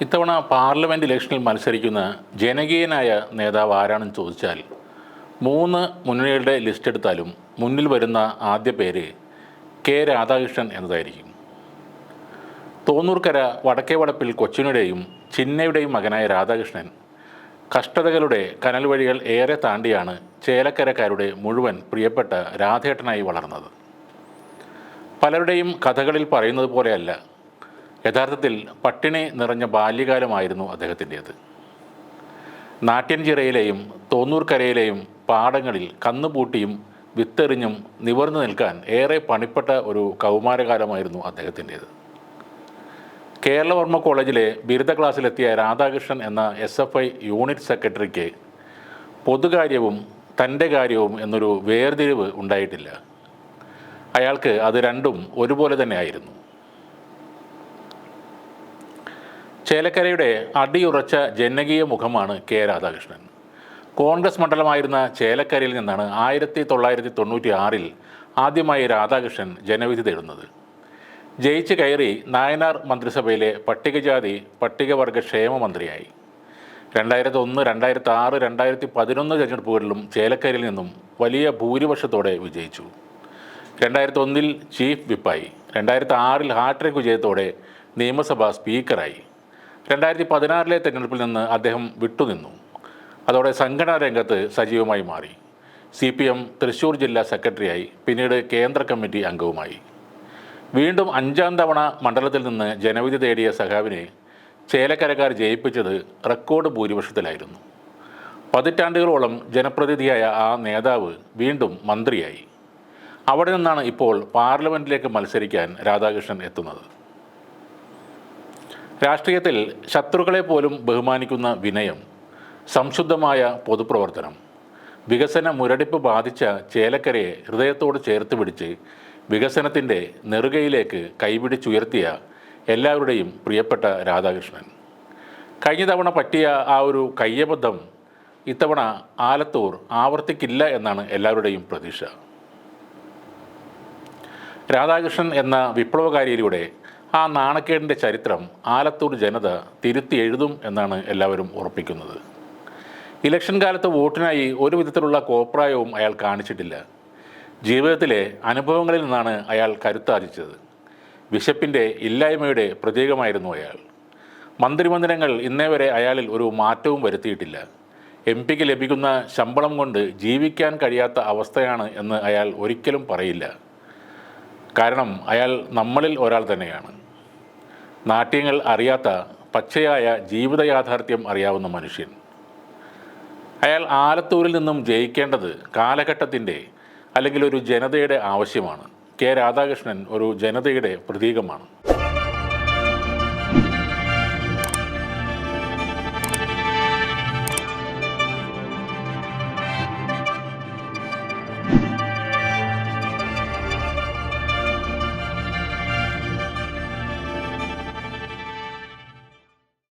ഇത്തവണ പാർലമെൻറ്റ് ഇലക്ഷനിൽ മത്സരിക്കുന്ന ജനകീയനായ നേതാവ് ആരാണെന്ന് ചോദിച്ചാൽ 3 മുന്നണികളുടെ ലിസ്റ്റ് എടുത്താലും മുന്നിൽ വരുന്ന ആദ്യ പേര് കെ രാധാകൃഷ്ണൻ എന്നതായിരിക്കും. തോന്നൂർക്കര വടക്കേ വളപ്പിൽ കൊച്ചിനുടെയും ചിന്നയുടെയും മകനായ രാധാകൃഷ്ണൻ കഷ്ടതകളുടെ കനൽ വഴികൾ ഏറെ താണ്ടിയാണ് ചേലക്കരക്കാരുടെ മുഴുവൻ പ്രിയപ്പെട്ട രാധേട്ടനായി വളർന്നത്. പലരുടെയും കഥകളിൽ പറയുന്നത് പോലെയല്ല, യഥാർത്ഥത്തിൽ പട്ടിണി നിറഞ്ഞ ബാല്യകാലമായിരുന്നു അദ്ദേഹത്തിൻ്റേത്. നാട്യൻചിറയിലെയും തോന്നൂർക്കരയിലെയും പാടങ്ങളിൽ കന്നുപൂട്ടിയും വിത്തെറിഞ്ഞും നിവർന്നു നിൽക്കാൻ ഏറെ പണിപ്പെട്ട ഒരു കൗമാരകാലമായിരുന്നു അദ്ദേഹത്തിൻ്റേത്. കേരളവർമ്മ കോളേജിലെ ബിരുദ ക്ലാസ്സിലെത്തിയ രാധാകൃഷ്ണൻ എന്ന SFI യൂണിറ്റ് സെക്രട്ടറിക്ക് പൊതുകാര്യവും തൻ്റെ കാര്യവും എന്നൊരു വേർതിരിവ് ഉണ്ടായിട്ടില്ല. അയാൾക്ക് അത് രണ്ടും ഒരുപോലെ തന്നെ ആയിരുന്നു. ചേലക്കരയുടെ അടിയുറച്ച ജനകീയ മുഖമാണ് കെ രാധാകൃഷ്ണൻ. കോൺഗ്രസ് മണ്ഡലമായിരുന്ന ചേലക്കരയിൽ നിന്നാണ് 1996-ൽ ആദ്യമായി രാധാകൃഷ്ണൻ ജനവിധി തേടുന്നത്. ജയിച്ച് കയറി നായനാർ മന്ത്രിസഭയിലെ പട്ടികജാതി പട്ടികവർഗ ക്ഷേമ മന്ത്രിയായി. 2001, 2006, 2011 തെരഞ്ഞെടുപ്പുകളിലും ചേലക്കരയിൽ നിന്നും വലിയ ഭൂരിപക്ഷത്തോടെ വിജയിച്ചു. 2001-ൽ ചീഫ് വിപ്പായി. 2006-ൽ ഹാട്രിക് വിജയത്തോടെ നിയമസഭാ സ്പീക്കറായി. 2016-ലെ തെരഞ്ഞെടുപ്പിൽ നിന്ന് അദ്ദേഹം വിട്ടുനിന്നു. അതോടെ സംഘടനാ രംഗത്ത് സജീവമായി മാറി. CPM തൃശ്ശൂർ ജില്ലാ സെക്രട്ടറിയായി, പിന്നീട് കേന്ദ്ര കമ്മിറ്റി അംഗവുമായി. വീണ്ടും 5ാം തവണ മണ്ഡലത്തിൽ നിന്ന് ജനവിധി തേടിയ സഖാവിനെ ചേലക്കരക്കാർ ജയിപ്പിച്ചത് റെക്കോർഡ് ഭൂരിപക്ഷത്തിലായിരുന്നു. പതിറ്റാണ്ടുകളോളം ജനപ്രതിനിധിയായ ആ നേതാവ് വീണ്ടും മന്ത്രിയായി. അവിടെ നിന്നാണ് ഇപ്പോൾ പാർലമെൻറ്റിലേക്ക് മത്സരിക്കാൻ രാധാകൃഷ്ണൻ എത്തുന്നത്. രാഷ്ട്രീയത്തിൽ ശത്രുക്കളെ പോലും ബഹുമാനിക്കുന്ന വിനയം, സംശുദ്ധമായ പൊതുപ്രവർത്തനം, വികസന മുരടിപ്പ് ബാധിച്ച ചേലക്കരയെ ഹൃദയത്തോട് ചേർത്ത് പിടിച്ച് വികസനത്തിൻ്റെ നെറുകയിലേക്ക് കൈപിടിച്ചുയർത്തിയ എല്ലാവരുടെയും പ്രിയപ്പെട്ട രാധാകൃഷ്ണൻ. കഴിഞ്ഞ തവണ പറ്റിയ ആ ഒരു കയ്യബദ്ധം ഇത്തവണ ആലത്തൂർ ആവർത്തിക്കില്ല എന്നാണ് എല്ലാവരുടെയും പ്രതീക്ഷ. രാധാകൃഷ്ണൻ എന്ന വിപ്ലവകാരിയിലൂടെ ആ നാണക്കേടിൻ്റെ ചരിത്രം ആലത്തൂർ ജനത തിരുത്തി എഴുതും എന്നാണ് എല്ലാവരും ഉറപ്പിക്കുന്നത്. ഇലക്ഷൻ കാലത്ത് വോട്ടിനായി ഒരു വിധത്തിലുള്ള കോപ്രായവും അയാൾ കാണിച്ചിട്ടില്ല. ജീവിതത്തിലെ അനുഭവങ്ങളിൽ നിന്നാണ് അയാൾ കരുത്താർജിച്ചത്. വിശപ്പിൻ്റെ ഇല്ലായ്മയുടെ പ്രതീകമായിരുന്നു അയാൾ. മന്ത്രിമന്ദിരങ്ങൾ ഇന്നേ വരെ അയാളിൽ ഒരു മാറ്റവും വരുത്തിയിട്ടില്ല. MP-ക്ക് ലഭിക്കുന്ന ശമ്പളം കൊണ്ട് ജീവിക്കാൻ കഴിയാത്ത അവസ്ഥയാണ് എന്ന് അയാൾ ഒരിക്കലും പറയില്ല. കാരണം അയാൾ നമ്മളിൽ ഒരാൾ തന്നെയാണ്. നാട്യങ്ങൾ അറിയാത്ത പച്ചയായ ജീവിത യാഥാർത്ഥ്യം അറിയാവുന്ന മനുഷ്യൻ. അയാൾ ആലത്തൂരിൽ നിന്നും ജയിക്കേണ്ടത് കാലഘട്ടത്തിൻ്റെ അല്ലെങ്കിൽ ഒരു ജനതയുടെ ആവശ്യമാണ്. കെ രാധാകൃഷ്ണൻ ഒരു ജനതയുടെ പ്രതീകമാണ്.